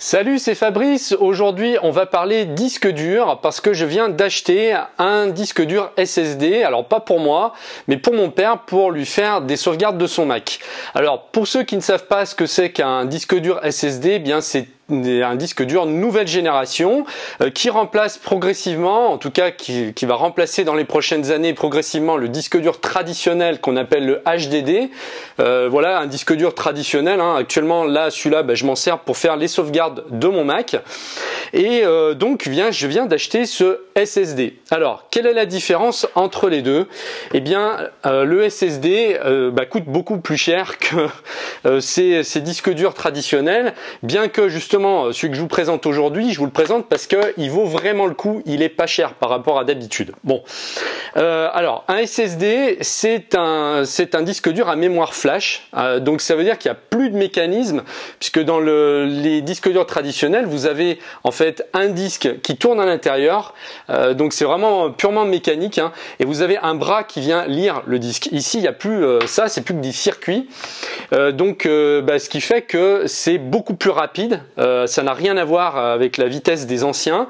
Salut, c'est Fabrice. Aujourd'hui, on va parler disque dur parce que je viens d'acheter un disque dur SSD. Alors pas pour moi, mais pour mon père pour lui faire des sauvegardes de son Mac. Alors pour ceux qui ne savent pas ce que c'est qu'un disque dur SSD, eh bien c'est un disque dur nouvelle génération qui remplace progressivement, en tout cas qui va remplacer dans les prochaines années progressivement le disque dur traditionnel qu'on appelle le HDD. Voilà un disque dur traditionnel. Actuellement là, celui-là, je m'en sers pour faire les sauvegardes de mon Mac. Et donc je viens d'acheter ce SSD. Alors quelle est la différence entre les deux? Eh bien le SSD coûte beaucoup plus cher que ces disques durs traditionnels, bien que justement celui que je vous présente aujourd'hui, je vous le présente parce que il vaut vraiment le coup, il est pas cher par rapport à d'habitude. Bon, alors un SSD c'est un disque dur à mémoire flash, donc ça veut dire qu'il n'y a plus de mécanisme, puisque dans les disques durs traditionnels vous avez en fait un disque qui tourne à l'intérieur, donc c'est vraiment purement mécanique, et vous avez un bras qui vient lire le disque. Ici il n'y a plus ça, c'est plus que des circuits, ce qui fait que c'est beaucoup plus rapide. Ça n'a rien à voir avec la vitesse des anciens.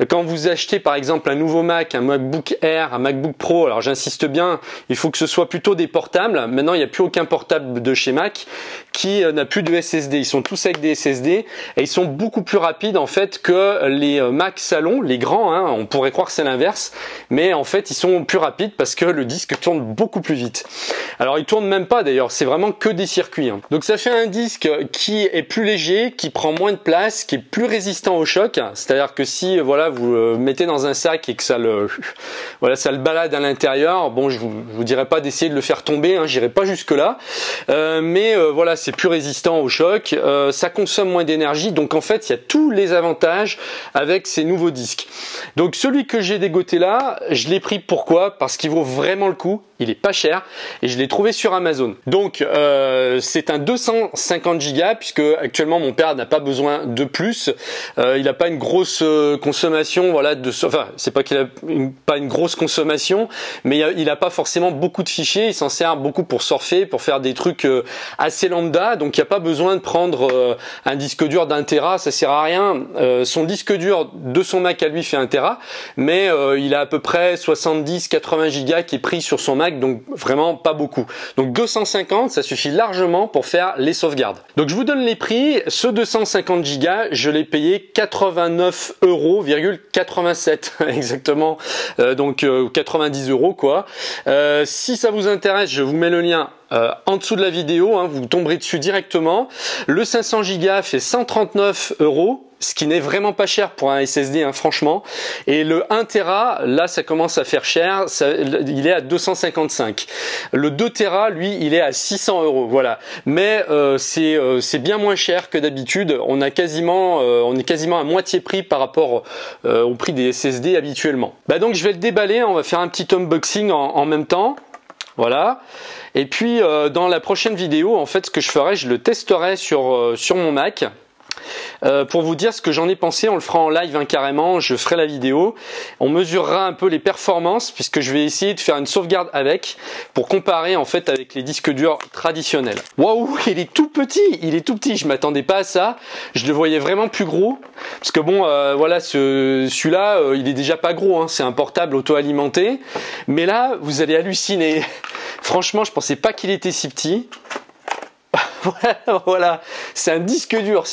Quand vous achetez par exemple un nouveau Mac, un MacBook Air, un MacBook Pro, alors j'insiste bien, il faut que ce soit plutôt des portables. Maintenant il n'y a plus aucun portable de chez Mac qui n'a plus de SSD. Ils sont tous avec des SSD et ils sont beaucoup plus rapides en fait que les Mac salon, les grands. On pourrait croire que c'est l'inverse, mais en fait ils sont plus rapides parce que le disque tourne beaucoup plus vite. Alors il tourne même pas d'ailleurs, c'est vraiment que des circuits. Donc ça fait un disque qui est plus léger, qui prend moins de place, qui est plus résistant au choc. C'est-à-dire que si vous le mettez dans un sac et que ça le balade à l'intérieur, bon, je vous dirais pas d'essayer de le faire tomber, j'irai pas jusque là, mais c'est plus résistant au choc, ça consomme moins d'énergie, donc en fait il y a tous les avantages avec ces nouveaux disques. Donc celui que j'ai dégoté là, je l'ai pris pourquoi? Parce qu'il vaut vraiment le coup, il est pas cher et je l'ai trouvé sur Amazon. Donc c'est un 250 Go puisque actuellement mon père n'a pas besoin de plus. Il n'a pas une grosse consommation, c'est pas qu'il a pas une grosse consommation, mais il n'a pas forcément beaucoup de fichiers. Il s'en sert beaucoup pour surfer, pour faire des trucs assez lambda. Donc il n'y a pas besoin de prendre un disque dur d'1 Tera, ça sert à rien. Son disque dur de son Mac à lui fait 1 Tera, mais il a à peu près 70-80 Go qui est pris sur son Mac, donc vraiment pas beaucoup. Donc 250, ça suffit largement pour faire les sauvegardes. Donc je vous donne les prix. Ce 250 Go, je l'ai payé 89,87 € exactement, donc 90 € quoi. Si ça vous intéresse, je vous mets le lien en dessous de la vidéo, vous tomberez dessus directement. Le 500 Go fait 139 €, ce qui n'est vraiment pas cher pour un SSD, franchement. Et le 1 Tera, là ça commence à faire cher, il est à 255. Le 2 Tera, lui, il est à 600 €, voilà. Mais c'est bien moins cher que d'habitude. On est quasiment à moitié prix par rapport au prix des SSD habituellement. Donc je vais le déballer, on va faire un petit unboxing en même temps. Voilà. Et puis dans la prochaine vidéo, en fait, ce que je ferai, je le testerai sur mon Mac. Pour vous dire ce que j'en ai pensé, on le fera en live carrément, je ferai la vidéo, on mesurera un peu les performances puisque je vais essayer de faire une sauvegarde avec pour comparer en fait avec les disques durs traditionnels. Waouh, il est tout petit, je m'attendais pas à ça, je le voyais vraiment plus gros parce que bon celui-là il est déjà pas gros, c'est un portable auto-alimenté, mais là vous allez halluciner. Franchement je pensais pas qu'il était si petit. Voilà, c'est un disque dur,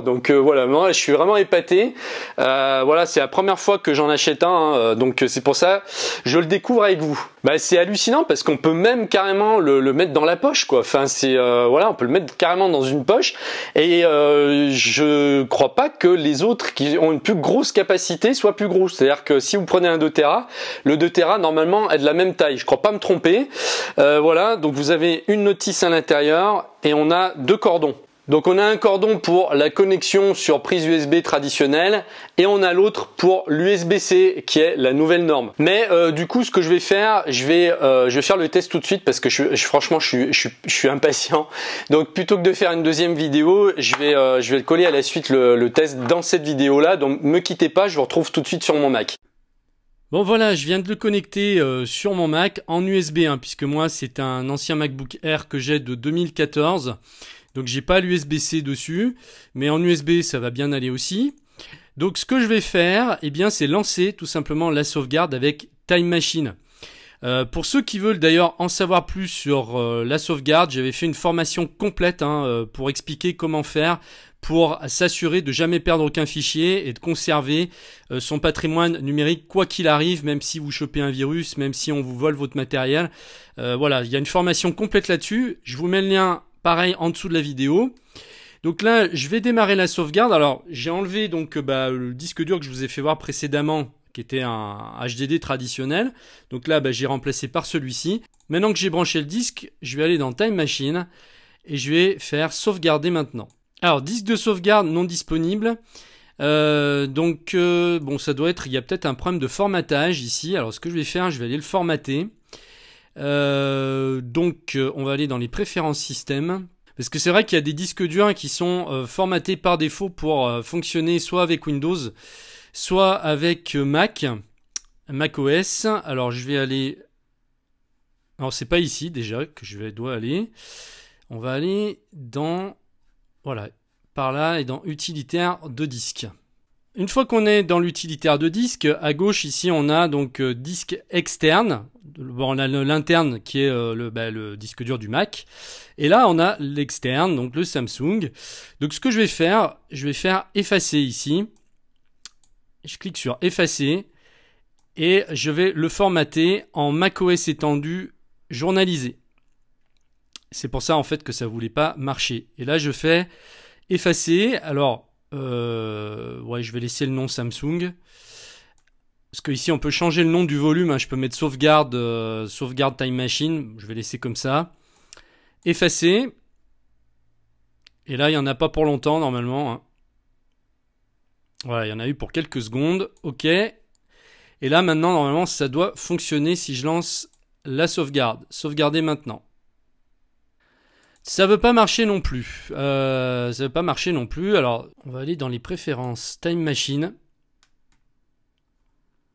donc moi je suis vraiment épaté. C'est la première fois que j'en achète un, donc c'est pour ça je le découvre avec vous. C'est hallucinant parce qu'on peut même carrément le mettre dans la poche, quoi. Enfin on peut le mettre carrément dans une poche, et je crois pas que les autres qui ont une plus grosse capacité soient plus gros. C'est-à-dire que si vous prenez un 2 Tera, le 2 Tera normalement est de la même taille, je crois pas me tromper. Donc vous avez une notice à l'intérieur et on a 2 cordons. Donc on a un cordon pour la connexion sur prise USB traditionnelle et on a l'autre pour l'USB-C qui est la nouvelle norme. Mais du coup ce que je vais faire, je vais faire le test tout de suite parce que franchement je suis impatient. Donc plutôt que de faire une deuxième vidéo, je vais le coller à la suite le test dans cette vidéo là. Donc me quittez pas, je vous retrouve tout de suite sur mon Mac. Bon voilà, je viens de le connecter sur mon Mac en USB, puisque moi c'est un ancien MacBook Air que j'ai de 2014. Donc j'ai pas l'USB-C dessus, mais en USB ça va bien aller aussi. Donc ce que je vais faire, eh bien, c'est lancer tout simplement la sauvegarde avec Time Machine. Pour ceux qui veulent d'ailleurs en savoir plus sur la sauvegarde, j'avais fait une formation complète pour expliquer comment faire pour s'assurer de jamais perdre aucun fichier et de conserver son patrimoine numérique quoi qu'il arrive, même si vous chopez un virus, même si on vous vole votre matériel. Voilà, il y a une formation complète là-dessus. Je vous mets le lien pareil en dessous de la vidéo. Donc là, je vais démarrer la sauvegarde. Alors, j'ai enlevé donc le disque dur que je vous ai fait voir précédemment, qui était un HDD traditionnel. Donc là, j'ai remplacé par celui-ci. Maintenant que j'ai branché le disque, je vais aller dans Time Machine et je vais faire sauvegarder maintenant. Alors, disque de sauvegarde non disponible. Bon, ça doit être, il y a peut-être un problème de formatage ici. Alors, ce que je vais faire, je vais aller le formater. On va aller dans les préférences système. Parce que c'est vrai qu'il y a des disques durs qui sont formatés par défaut pour fonctionner soit avec Windows, soit avec Mac OS. Alors je vais aller... Alors c'est pas ici déjà que dois aller. On va aller dans... Voilà, par là et dans utilitaire de disque. Une fois qu'on est dans l'utilitaire de disque, à gauche ici on a donc disque externe. Bon, on a l'interne qui est le disque dur du Mac. Et là on a l'externe, donc le Samsung. Donc ce que je vais faire effacer ici. Je clique sur effacer et je vais le formater en macOS étendu journalisé. C'est pour ça en fait que ça voulait pas marcher. Et là je fais effacer. Alors je vais laisser le nom Samsung. Parce que ici on peut changer le nom du volume. Je peux mettre sauvegarde Time Machine. Je vais laisser comme ça. Effacer. Et là il n'y en a pas pour longtemps normalement. Voilà, il y en a eu pour quelques secondes. OK. Et là, maintenant, normalement, ça doit fonctionner si je lance la sauvegarde. Sauvegarder maintenant. Ça veut pas marcher non plus. Alors, on va aller dans les préférences Time Machine.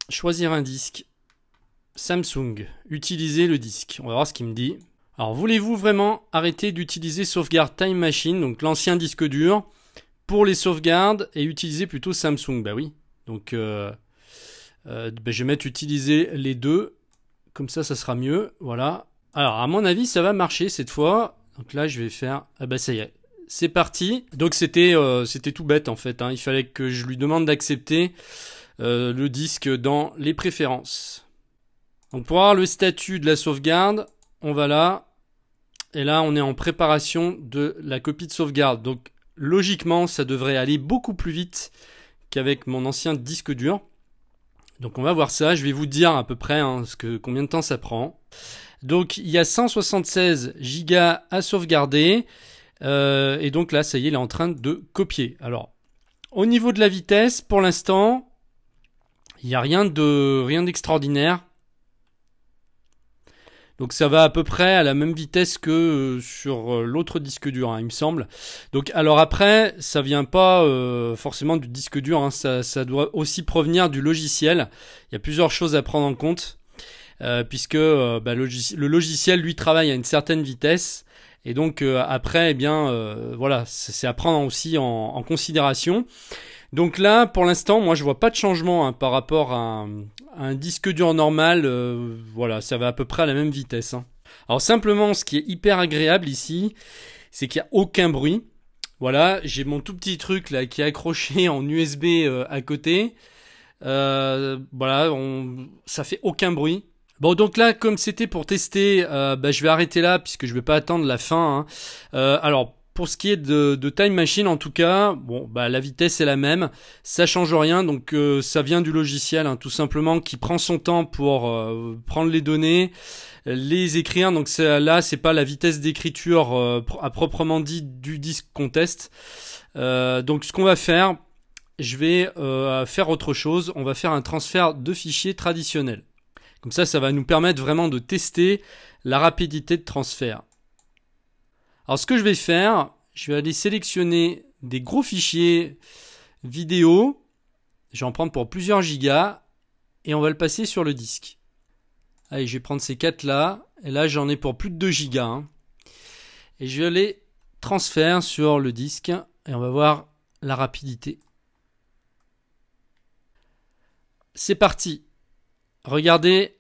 Choisir un disque. Samsung. Utiliser le disque. On va voir ce qu'il me dit. Alors, voulez-vous vraiment arrêter d'utiliser sauvegarde Time Machine, donc l'ancien disque dur, pour les sauvegardes et utiliser plutôt Samsung? Bah oui. Donc, je vais mettre utiliser les deux. Comme ça sera mieux. Voilà. Alors, à mon avis, ça va marcher cette fois. Donc là, je vais faire... Ah bah ça y est. C'est parti. Donc, c'était tout bête en fait. Il fallait que je lui demande d'accepter le disque dans les préférences. Donc, pour avoir le statut de la sauvegarde, on va là. Et là, on est en préparation de la copie de sauvegarde. Donc, logiquement, ça devrait aller beaucoup plus vite qu'avec mon ancien disque dur. Donc on va voir ça, je vais vous dire à peu près combien de temps ça prend. Donc il y a 176 Go à sauvegarder. Et donc là, ça y est, il est en train de copier. Alors, au niveau de la vitesse, pour l'instant, il n'y a rien d'extraordinaire. Donc ça va à peu près à la même vitesse que sur l'autre disque dur, il me semble. Donc alors après, ça vient pas forcément du disque dur, ça doit aussi provenir du logiciel. Il y a plusieurs choses à prendre en compte, puisque le logiciel lui travaille à une certaine vitesse. Et donc après, voilà, c'est à prendre aussi en considération. Donc là, pour l'instant, moi je vois pas de changement par rapport à un disque dur normal. Voilà, ça va à peu près à la même vitesse. Alors simplement, ce qui est hyper agréable ici, c'est qu'il n'y a aucun bruit. Voilà, j'ai mon tout petit truc là qui est accroché en USB à côté. Voilà, ça fait aucun bruit. Bon, donc là, comme c'était pour tester, je vais arrêter là puisque je vais pas attendre la fin. Alors, pour ce qui est de Time Machine, en tout cas, la vitesse est la même, ça change rien, donc ça vient du logiciel, tout simplement, qui prend son temps pour prendre les données, les écrire. Donc là, c'est pas la vitesse d'écriture à proprement dit du disque qu'on teste. Donc ce qu'on va faire, je vais faire autre chose. On va faire un transfert de fichiers traditionnel. Comme ça va nous permettre vraiment de tester la rapidité de transfert. Alors ce que je vais faire, je vais aller sélectionner des gros fichiers vidéo. Je vais en prendre pour plusieurs gigas et on va le passer sur le disque. Allez, je vais prendre ces 4 là. Et là, j'en ai pour plus de 2 gigas. Et je vais aller transfert sur le disque et on va voir la rapidité. C'est parti. Regardez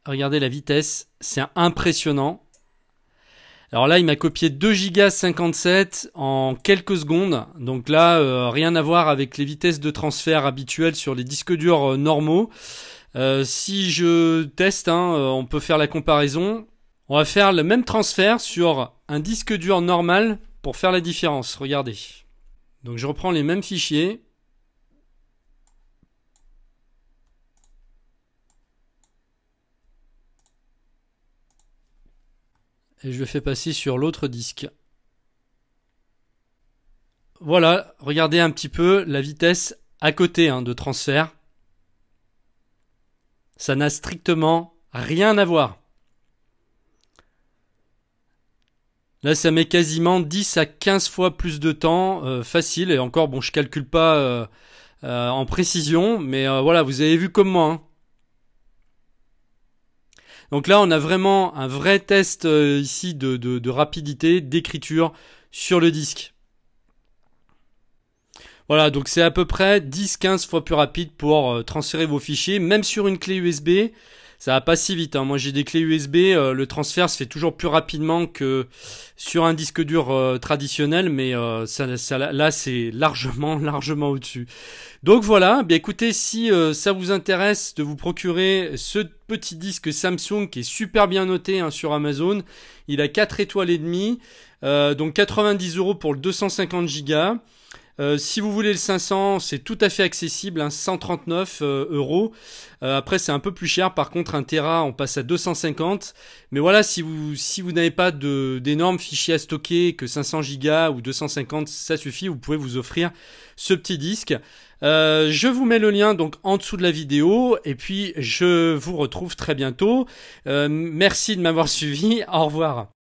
la vitesse, c'est impressionnant. Alors là, il m'a copié 2 Go 57 en quelques secondes. Donc là, rien à voir avec les vitesses de transfert habituelles sur les disques durs normaux. Si je teste, on peut faire la comparaison. On va faire le même transfert sur un disque dur normal pour faire la différence. Regardez. Donc je reprends les mêmes fichiers. Et je le fais passer sur l'autre disque. Voilà, regardez un petit peu la vitesse à côté de transfert. Ça n'a strictement rien à voir. Là, ça met quasiment 10 à 15 fois plus de temps, facile. Et encore, bon, je calcule pas en précision, mais voilà, vous avez vu comme moi. Donc là, on a vraiment un vrai test ici de rapidité, d'écriture sur le disque. Voilà, donc c'est à peu près 10-15 fois plus rapide pour transférer vos fichiers, même sur une clé USB. Ça va pas si vite. Moi, j'ai des clés USB, le transfert se fait toujours plus rapidement que sur un disque dur traditionnel, mais là, c'est largement au-dessus. Donc voilà, bien écoutez, si ça vous intéresse de vous procurer ce petit disque Samsung qui est super bien noté sur Amazon, il a 4 étoiles et demie, donc 90 € pour le 250 Go. Si vous voulez le 500, c'est tout à fait accessible, 139 €. Après, c'est un peu plus cher. Par contre, 1 Tera, on passe à 250. Mais voilà, si vous n'avez pas d'énormes fichiers à stocker, que 500 Go ou 250, ça suffit. Vous pouvez vous offrir ce petit disque. Je vous mets le lien donc en dessous de la vidéo. Et puis, je vous retrouve très bientôt. Merci de m'avoir suivi. Au revoir.